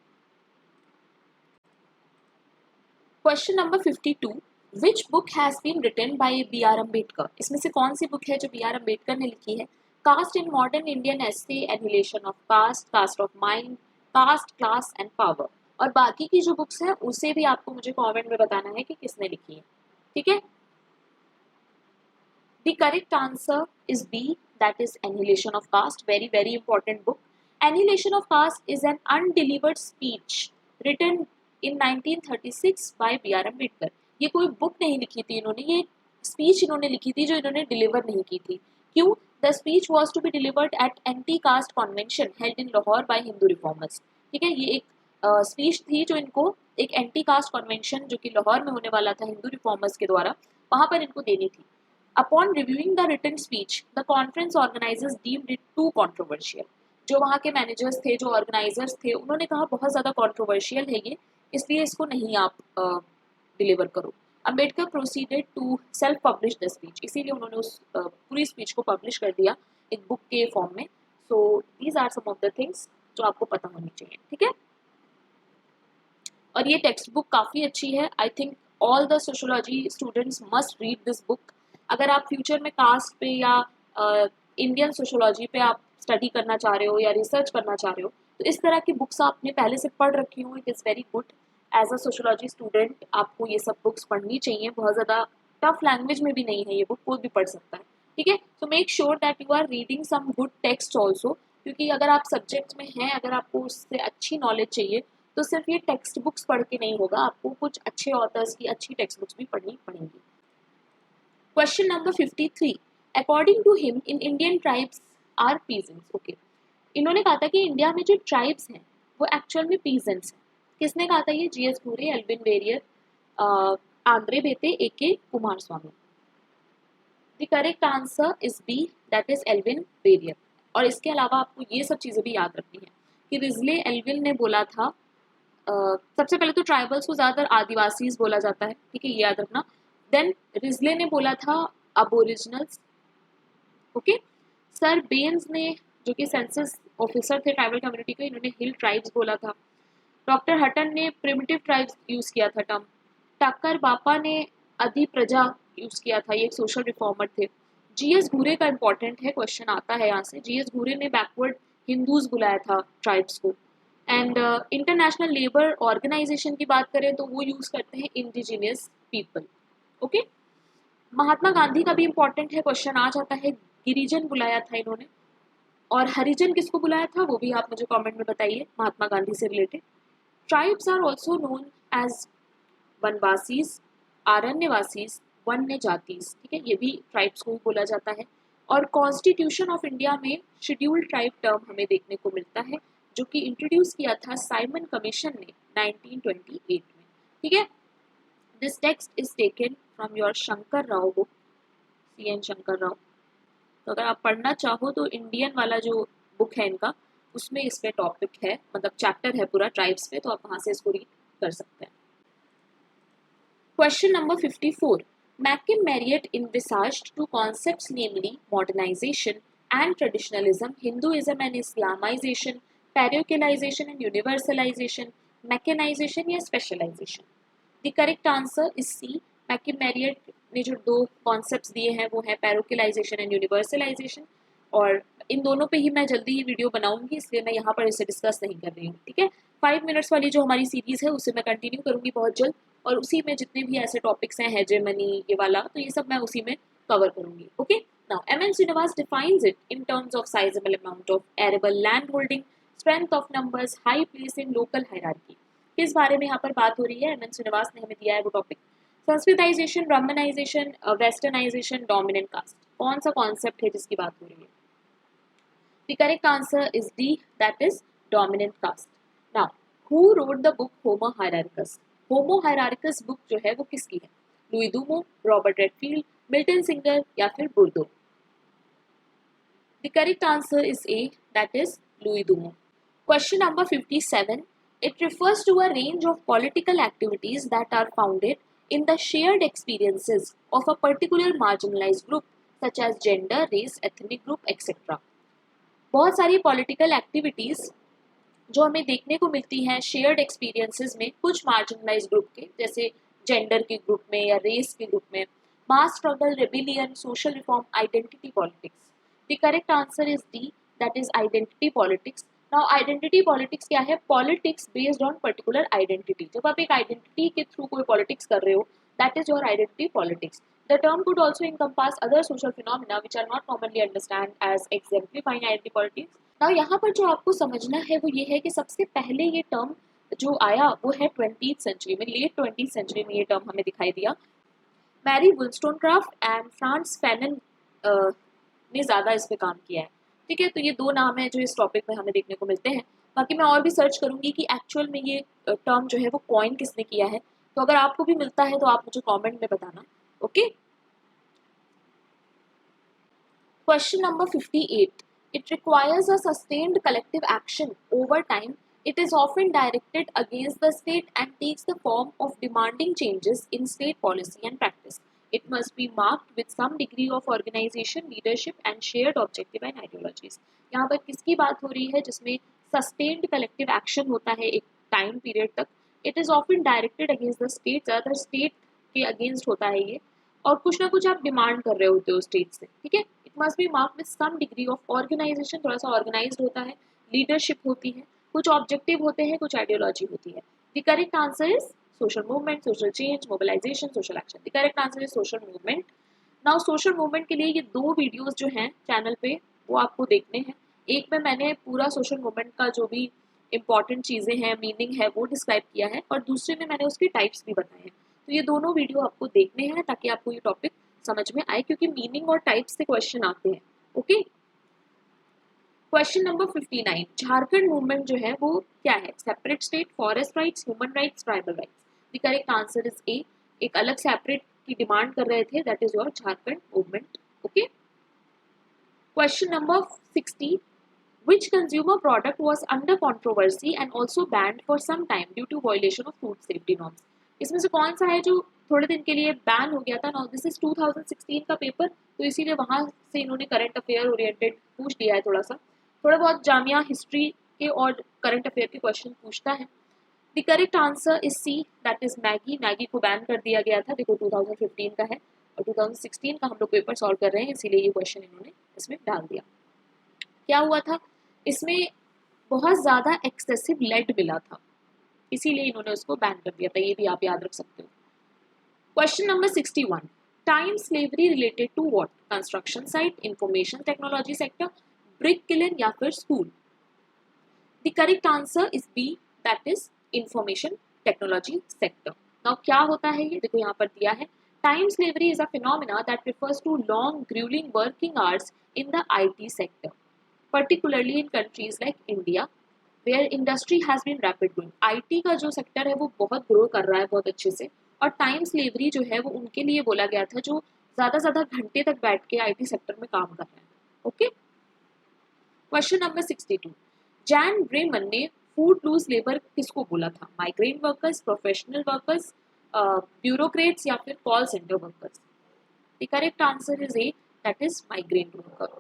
Question number 52. Which book has been written by B.R. Ambedkar. इसमें से कौन सी बुक है जो B.R. अम्बेडकर ने लिखी है. Caste in modern Indian essay, annihilation of caste, caste of mind, caste, class and power. और बाकी की जो बुक्स हैं उसे भी आपको मुझे कमेंट में बताना है कि किसने लिखी है. ठीक है, the correct answer is B, that is Annihilation of Caste. Very important book. Annihilation of Caste is an undelivered speech written in 1936 by B.R. Ambedkar. ये कोई बुक नहीं लिखी थी इन्होंने, ये स्पीच इन्होंने लिखी थी जो इन्होंने डिलीवर नहीं की थी। क्यों? The speech was to be delivered at anti caste convention held in Lahore by Hindu reformers. ठीक है, ये एक स्पीच थी जो इनको एक एंटी कास्ट कॉन्वेंशन जो कि लाहौर में होने वाला था हिंदू रिफॉर्मर्स के द्वारा, वहां पर इनको देनी थी। Upon reviewing the written speech the conference organisers deemed it too controversial. जो वहाँ के मैनेजर्स थे, जो ऑर्गेनाइजर्स थे, उन्होंने कहा बहुत ज़्यादा कॉन्ट्रोवर्शियल है ये, इसलिए इसको नहीं आप डिलीवर करो। Ambedkar proceeded to self publish the speech, इसीलिए उन्होंने उस पूरी स्पीच को पब्लिश कर दिया एक बुक के फॉर्म में। So these are some of the things जो आपको पता होनी चाहिए। ठीक है, और ये टेक्स्ट बुक काफ़ी अच्छी है। I think all the sociology students must read this book. अगर आप फ्यूचर में कास्ट पे या इंडियन सोशोलॉजी पे आप स्टडी करना चाह रहे हो या रिसर्च करना चाह रहे हो, तो इस तरह की बुक्स आपने पहले से पढ़ रखी हो, it is very good. As a sociology student आपको ये सब बुक्स पढ़नी चाहिए। बहुत ज़्यादा टफ लैंग्वेज में भी नहीं है ये बुक, कोई भी पढ़ सकता है। ठीक है, so make sure that you are reading some good text also, क्योंकि अगर आप सब्जेक्ट में हैं, अगर आपको उससे अच्छी नॉलेज चाहिए तो सिर्फ ये टेक्स्ट बुक्स पढ़ के नहीं होगा, आपको कुछ अच्छे ऑथर्स की अच्छी टेक्स्ट बुक्स भी पढ़नी पड़ेंगी। Question number 53, according to him in Indian tribes are peasants. Okay, इन्होंने कहा था कि इंडिया में जो ट्राइब्स हैं वो एक्चुअल में पीजेंट्स हैं। किसने कहा था ये? GS Ghurye, Elwin Verrier, Andre Beteille, A K. Coomaraswamy. The correct answer is B, that is Elwin Verrier. और इसके अलावा आपको ये सब चीज़ें भी याद रखनी है कि रिजले एल्विन ने बोला था, सबसे पहले तो ट्राइबल्स को ज़्यादातर आदिवासीज बोला जाता है, ठीक है, ये याद रखना। देन रिजले ने बोला था अबोरिजिनल्स। ओके, सर बेन्स ने, जो कि सेंसस ऑफिसर थे ट्राइबल कम्युनिटी के, इन्होंने हिल ट्राइब्स बोला था। डॉक्टर हटन ने प्रिमिटिव ट्राइब्स यूज़ किया था टर्म। टक्कर बापा ने अधि प्रजा यूज़ किया था, ये एक सोशल रिफॉर्मर थे। जीएस घूरे का इंपॉर्टेंट है, क्वेश्चन आता है यहाँ से। जीएस घूरे ने बैकवर्ड हिंदूज बुलाया था ट्राइब्स को। एंड इंटरनेशनल लेबर ऑर्गेनाइजेशन की बात करें तो वो यूज़ करते हैं indigenous people. Okay, Mahatma Gandhi का भी इंपॉर्टेंट है, क्वेश्चन आ जाता है। गिरिजन बुलाया था इन्होंने। और हरिजन किसको बुलाया था वो भी आप मुझे कमेंट में बताइए महात्मा गांधी से related. Tribes are also known as vanvasis, aranyavasis, vanya jatis. ठीक है, ये भी ट्राइब्स को ही बोला जाता है। और कॉन्स्टिट्यूशन ऑफ इंडिया में शेड्यूल्ड ट्राइब टर्म हमें देखने को मिलता है, जो कि इंट्रोड्यूस किया था साइमन कमीशन ने 1928 में। ठीक है, this text is taken from your Shankar Rao book, CN Shankar Rao. तो अगर आप पढ़ना चाहो तो इंडियन वाला जो बुक है इनका, उसमें इस पे टॉपिक है, मतलब चैप्टर है पूरा ट्राइब्स पे, तो आप वहाँ से इसको रीड कर सकते हैं। Question number 54, मैकिम Marriott envisaged two concepts, namely modernization and traditionalism, Hinduism and Islamization, parochialization and universalization, mechanization या specialization। The correct answer is C, मैकिम Marriott ने जो दो कॉन्सेप्ट्स दिए हैं वो है पैरोकिलाइजेशन एंड यूनिवर्सलाइजेशन। और इन दोनों पे ही मैं जल्दी ही वीडियो बनाऊंगी, इसलिए मैं यहाँ पर इसे डिस्कस नहीं कर रही हूँ। ठीक है, 5 मिनट्स वाली जो हमारी सीरीज़ है उसे मैं कंटिन्यू करूँगी बहुत जल्द, और उसी में जितने भी ऐसे टॉपिक्स हैं, हेजेमनी, ये वाला, तो ये सब मैं उसी में कवर करूँगी। Okay, now M.N. Srinivas defines it in terms of sizable amount of arable land holding, strength of numbers, high place in local hierarchy। किस बारे में यहाँ पर बात हो रही है? M.N. Srinivas ने हमें दिया है वो topic, Sanskritisation, Brahminisation, westernisation, dominant caste. कौन सा कॉन्सेप्ट है जिसकी बात हो रही है? The correct answer is D, that is dominant caste. Now, who wrote the book Homo Hierarchus? Homo Hierarchus book जो है वो किसकी है? Louis Dumont, Robert Redfield, Milton Singer या फिर बुर्दो? The correct answer is A, that is Louis Dumont. Question number 57. It refers to a range of political activities that are founded in the shared experiences of a particular marginalized group, such as gender, race, ethnic group, etc. बहुत सारी political activities जो हमें देखने को मिलती हैं shared experiences में कुछ मार्जिनलाइज ग्रुप के, जैसे जेंडर के ग्रुप में या रेस के ग्रुप में। मास struggle, rebellion, social reform, identity politics. The correct answer is D, that is identity politics. Now identity politics क्या है? Politics based on particular identity. जब आप एक आइडेंटिटी के थ्रू कोई पॉलिटिक्स कर रहे हो, that is your identity politics. The term could also encompass other social phenomena which are not commonly understood as exemplifying identity politics. Now यहाँ पर जो आपको समझना है वो ये है कि सबसे पहले ये टर्म जो आया वो है 20th सेंचुरी में, लेट 20th सेंचुरी में ये टर्म हमें दिखाई दिया। मैरी वुllstonecraft एंड फ्रांस फैनन ने ज़्यादा इस पे काम किया है। ठीक है, तो ये दो नाम है जो इस टॉपिक में हमें देखने को मिलते हैं। बाकी मैं और भी सर्च करूंगी कि एक्चुअल में ये टर्म जो है वो कॉइन किसने किया है, तो अगर आपको भी मिलता है तो आप मुझे कमेंट में बताना। Okay, question number 58, it requires a sustained collective action over time. It is often directed against the state and takes the form of demanding changes in state policy and practice. It must be marked with some degree of organization, leadership and shared objective and ideologies. यहाँ पर किसकी बात हो रही है जिसमें sustained collective action होता है एक time period तक. It is often directed against the state, ज़्यादातर state के against होता है ये, और कुछ ना कुछ आप डिमांड कर रहे होते हो स्टेट से. ठीक है, it must be mark with some degree of organisation, थोड़ा सा ऑर्गेनाइज्ड होता है, लीडरशिप होती है, कुछ ऑब्जेक्टिव होते हैं, कुछ आइडियोलॉजी होती है. The correct answer is social movement, social change, mobilisation, social action. The correct answer is social movement. Now social movement के लिए ये दो वीडियोस जो हैं चैनल पे वो आपको देखने हैं. एक में मैंने पूरा सोशल मूवमेंट का जो भी इंपॉर्टेंट चीज़ें हैं, मीनिंग है, वो डिस्क्राइब किया है, और दूसरे में मैंने उसके टाइप्स भी बताए हैं. तो ये दोनों वीडियो आपको देखने हैं ताकि आपको ये टॉपिक समझ में आए, क्योंकि मीनिंग और टाइप्स से क्वेश्चन आते हैं. Okay, question number 59, Jharkhand movement जो है वो क्या है? Separate state, forest rights, human rights, tribal rights. The correct answer is ए, एक अलग सेपरेट की डिमांड कर रहे थे, that is your Jharkhand movement. Okay, question number 60, which consumer product was under controversy and also banned for some time due to violation of food safety norms. इसमें से कौन सा है जो थोड़े दिन के लिए बैन हो गया था? नाउ दिस इज 2016 का पेपर, तो इसीलिए वहां से इन्होंने करंट अफेयर ओरिएंटेड पूछ दिया है. थोड़ा बहुत जामिया हिस्ट्री के और करंट अफेयर के क्वेश्चन पूछता है. The correct answer is C, that is Maggi. Maggi को बैन कर दिया गया था, देखो 2015 का है और 2016 का हम लोग पेपर सॉल्व कर रहे हैं, इसीलिए ये क्वेश्चन इन्होंने इसमें डाल दिया. क्या हुआ था इसमें? बहुत ज़्यादा एक्सेसिव लेड मिला था, इसीलिए इन्होंने उसको बैन कर दिया था. ये भी आप याद रख सकते हो. Question number 61, time slavery related to what? Construction site, information technology sector, brick kiln या फिर school. The correct answer is B, that is information technology sector. Now क्या होता है ये? देखो यहाँ पर दिया है, time slavery is a phenomena that refers to long gruelling working hours in the IT sector, particularly in countries like India, where industry has been rapid growing. IT का जो सेक्टर है वो बहुत ग्रो कर रहा है बहुत अच्छे से, और टाइम स्लेवरी जो है वो उनके लिए बोला गया था जो ज़्यादा घंटे तक बैठ के IT सेक्टर में काम कर रहे हैं. Okay, question number 62, Jain Bremen ने फूड लूज लेबर किसको बोला था? Migrant workers, professional workers, bureaucrats या फिर call centre workers. The correct answer is A, that is migrant worker.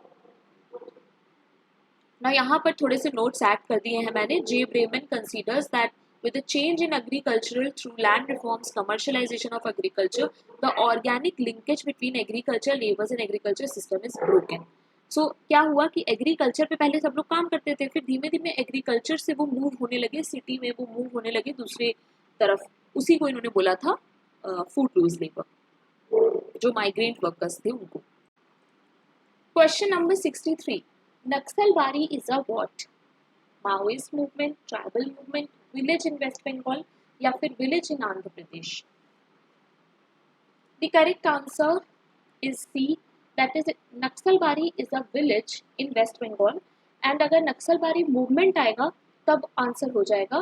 ना यहाँ पर थोड़े से नोट्स ऐड कर दिए हैं मैंने. J Breman considers that with the change in agricultural through land reforms, commercialization of agriculture, the organic linkage between agriculture laborers and agriculture system is broken. So क्या हुआ कि एग्रीकल्चर पे पहले सब लोग काम करते थे, फिर धीमे धीमे एग्रीकल्चर से वो मूव होने लगे सिटी में, वो मूव होने लगे दूसरे तरफ. उसी को इन्होंने बोला था फूड लूज लेबर, जो माइग्रेंट वर्कर्स थे उनको. Question number 63, Naxalbari is a what? Maoist movement, tribal movement, village in West Bengal या फिर village in Andhra Pradesh. The correct answer is C, that is Naxalbari is a village in West Bengal. And अगर नक्सलबारी मूवमेंट आएगा तब answer हो जाएगा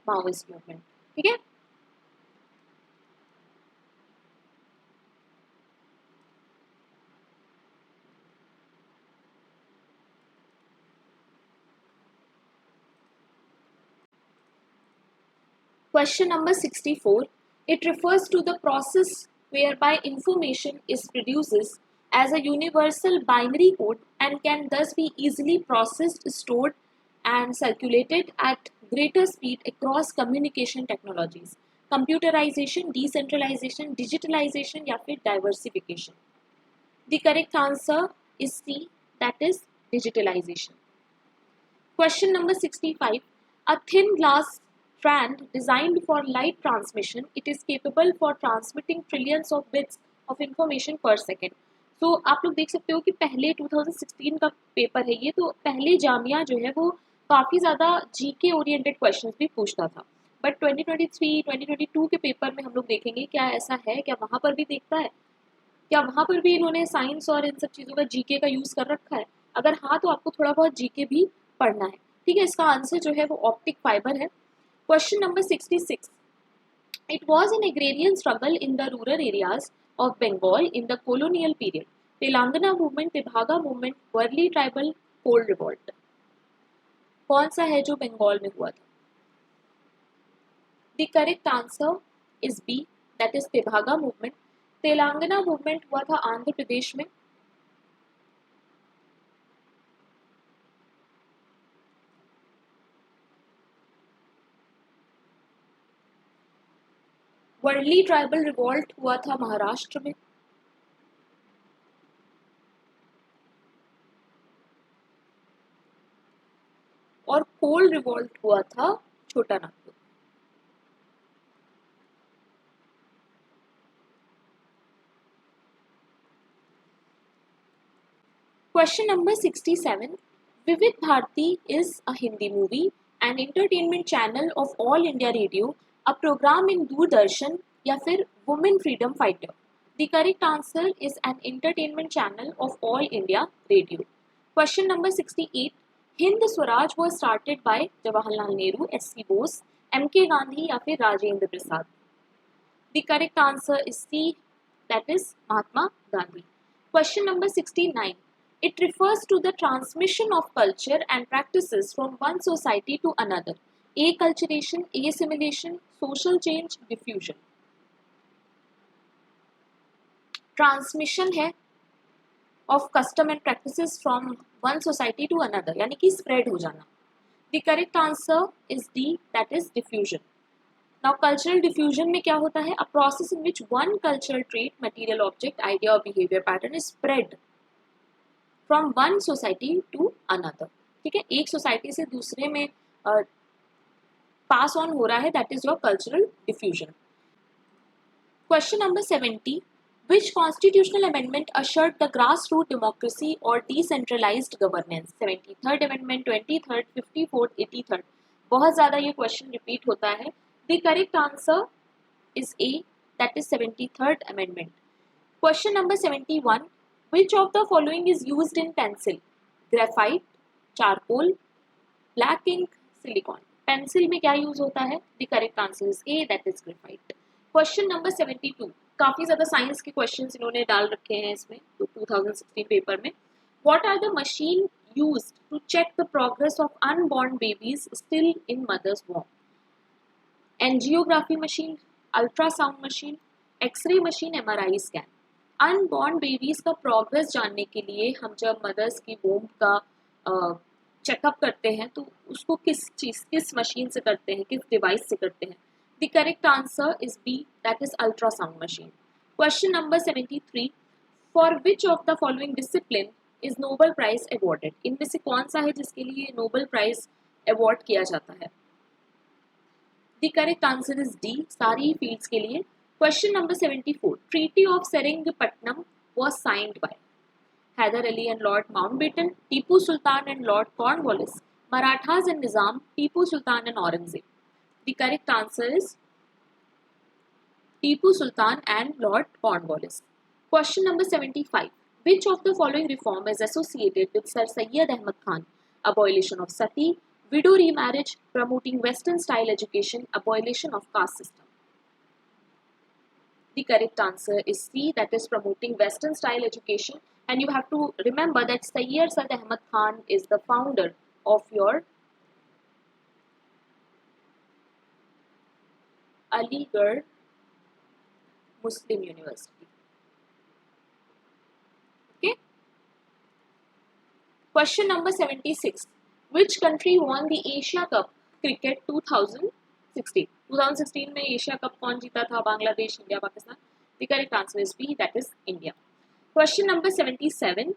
माओइस्ट मूवमेंट. ठीक है, question number 64, it refers to the process whereby information is produced as a universal binary code and can thus be easily processed, stored and circulated at greater speed across communication technologies. Computerization, decentralization, digitalization या फिर diversification. The correct answer is C, that is digitalization. Question number 65, a thin glass strand designed for light transmission, it is capable for transmitting trillions of bits of information per second. So आप लोग देख सकते हो कि पहले 2016 का paper है ये, तो पहले जामिया जो है वो काफ़ी ज़्यादा जीके ओरिएंटेड क्वेश्चंस भी पूछता था। बट 2023 2022 के पेपर में हम लोग देखेंगे क्या ऐसा है, क्या वहाँ पर भी देखता है, क्या वहाँ पर भी इन्होंने साइंस और इन सब चीज़ों का जीके का यूज़ कर रखा है? अगर हाँ, तो आपको थोड़ा बहुत जीके भी पढ़ना है। ठीक है, इसका आंसर जो है वो ऑप्टिक फाइबर है। Question number 66, it was an agrarian struggle in the rural areas of Bengal in the colonial period. Telangana movement, Tebhaga movement, Warli tribal, Kol revolt, कौन सा है जो बंगाल में हुआ था? The correct answer is B, that is Tebhaga movement. Telangana movement हुआ था आंध्र प्रदेश में। वर्ली ट्राइबल रिवॉल्ट हुआ था महाराष्ट्र में। और कोल रिवॉल्ट हुआ था छोटा Nagpur. Question number 67. Vivid Bharati is a Hindi movie, an entertainment channel of All India Radio, a program in Doordarshan या फिर Women Freedom Fighter. The correct answer is an entertainment channel of All India Radio. Question number 68. Hind Swaraj was started by Jawaharlal Nehru, S.C. Bose, M.K. Gandhi या फिर Rajendra Prasad. The correct answer is C, that is Mahatma Gandhi. Question number 69. It refers to the transmission of culture and practices from one society to another. Acculturation, assimilation, social change, diffusion. Transmission है of custom and practices from one society to another, यानी कि spread हो जाना. The correct answer is D, that is diffusion. Now cultural diffusion में क्या होता है? A process in which one cultural trait, material object, idea or behavior pattern is spread from one society to another. ठीक है, एक society से दूसरे में पास ऑन हो रहा है, that is your cultural diffusion. Question number 70. Which constitutional amendment assured the grassroots democracy or decentralized governance? 73rd amendment, 23rd, 54th, 83rd. बहुत ज़्यादा ये क्वेश्चन रिपीट होता है. The correct answer is A, that is 73rd amendment. Question number 71. Which of the following is used in pencil? Graphite, charcoal, black ink, silicon. Pencil में क्या use होता है? The correct answer is A, that is graphite. Question number 72. काफी ज्यादा science के questions इन्होंने डाल रखे हैं इसमें 2016 पेपर में. What are the machine used to check the progress of unborn babies still in mother's womb? Angiography machine, ultrasound machine, X-ray machine, MRI scan. Unborn babies का प्रोग्रेस जानने के लिए हम जब मदर्स की वोम का चेकअप करते हैं तो उसको किस मशीन से करते हैं, किस डिवाइस से करते हैं? The correct answer is B, that is ultrasound machine. Question number 73. For which of the following discipline is Nobel prize awarded? इनमें से कौन सा है जिसके लिए नोबेल प्राइज अवॉर्ड किया जाता है? The correct answer is D, सारी फील्ड्स के लिए. Question number 74. Treaty of Seringapatam was signed by Hyder Ali and Lord Mountbatten, Tipu Sultan and Lord Cornwallis, Marathas and Nizam, Tipu Sultan and Aurangzeb. The correct answer is Tipu Sultan and Lord Cornwallis. Question number 75. Which of the following reform is associated with Sir Syed Ahmad Khan? Abolition of sati, widow remarriage, promoting Western style education, abolition of caste system. The correct answer is C, that is promoting Western style education. And you have to remember that Syed Ahmad Khan is the founder of your Aligarh Muslim University. Okay. Question number 76. Which country won the Asia Cup Cricket 2016? 2016 में Asia cup कौन जीता था? Bangladesh, India, Pakistan. The correct answer is B, that is India. Question number 77.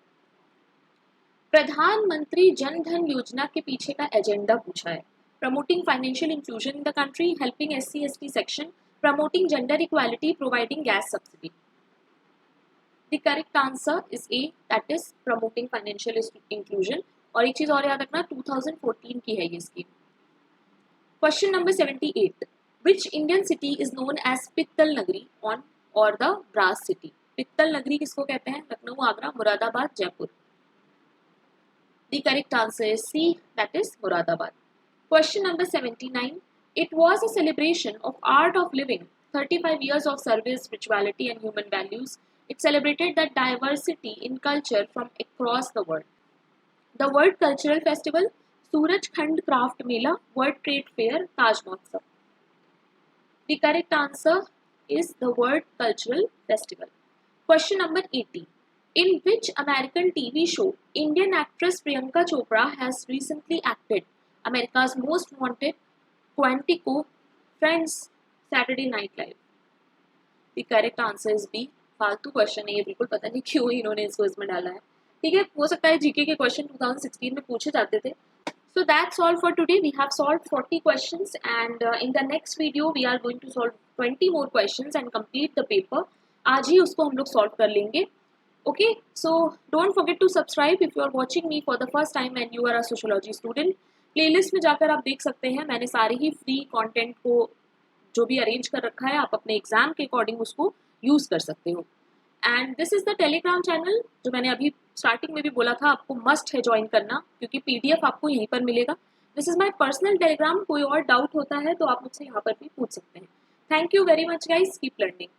प्रधानमंत्री जन धन योजना के पीछे का agenda पूछा है. Promoting financial inclusion in the country, helping SC ST section, promoting gender equality, providing gas subsidy. The correct answer is A, that is promoting financial inclusion. और एक चीज और याद रखना 2014 की है ये scheme. Question number 78, which Indian city is known as Pittal Nagari on और द ब्रास सिटी? पित्तल नगरी किसको कहते हैं? Lucknow, Agra, Moradabad, Jaipur. The correct answer is C, that is Muradabad. Question number 79. It was a celebration of art of living, 35 years of service, spirituality and human values. It celebrated the diversity in culture from across the world. The World Cultural Festival, Suraj Khand Craft Mela, World Trade Fair, Taj Mahotsav. The correct answer is the World Cultural Festival. Question number 80. In which American TV show Indian actress Priyanka Chopra has recently acted? America's Most Wanted, Quantico, Friends, Saturday Night Live. The correct answer is B. फालतू question है ये, बिल्कुल पता नहीं क्यों इन्होंने इसको इसमें डाला है। ठीक है, हो सकता है जीके के क्वेश्चन 2016 में पूछे जाते थे। So that's all for today. We have solved 40 questions and in the next video we are going to solve 20 more questions and complete the paper. आज ही उसको हम लोग solve कर लेंगे। Okay, so don't forget to subscribe if you are watching me for the first time and you are a sociology student. Playlist में जाकर आप देख सकते हैं, मैंने सारे ही free content को जो भी arrange कर रखा है, आप अपने exam के according उसको use कर सकते हो। And this is the Telegram channel जो मैंने अभी starting में भी बोला था आपको must है join करना, क्योंकि PDF आपको यहीं पर मिलेगा। This is my personal Telegram, कोई और doubt होता है तो आप मुझसे यहाँ पर भी पूछ सकते हैं। Thank you very much guys, keep learning.